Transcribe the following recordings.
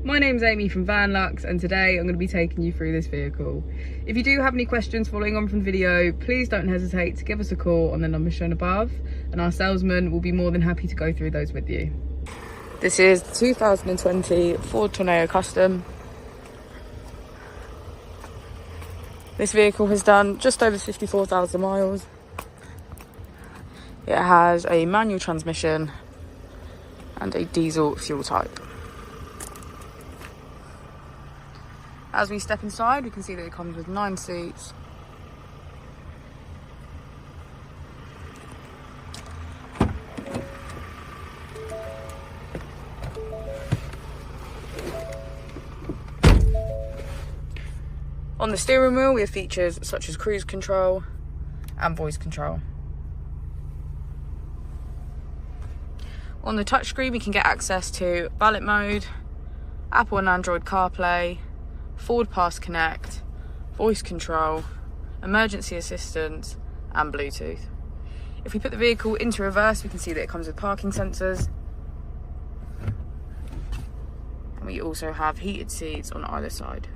My name's Amy from Vanlux, and today I'm going to be taking you through this vehicle. If you do have any questions following on from the video, please don't hesitate to give us a call on the number shown above, and our salesman will be more than happy to go through those with you. This is the 2020 Ford Tornado Custom. This vehicle has done just over 54,000 miles. It has a manual transmission and a diesel fuel type. As we step inside, we can see that it comes with 9 seats. On the steering wheel, we have features such as cruise control and voice control. On the touchscreen, we can get access to ballot mode, Apple and Android CarPlay, Ford Pass Connect, voice control, emergency assistance and Bluetooth. If we put the vehicle into reverse, we can see that it comes with parking sensors, and we also have heated seats on either side.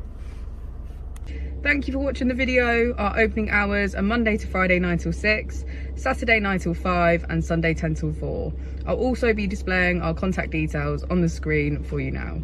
Thank you for watching the video. Our opening hours are Monday to Friday 9 till 6, Saturday 9 till 5 and Sunday 10 till 4. I'll also be displaying our contact details on the screen for you now.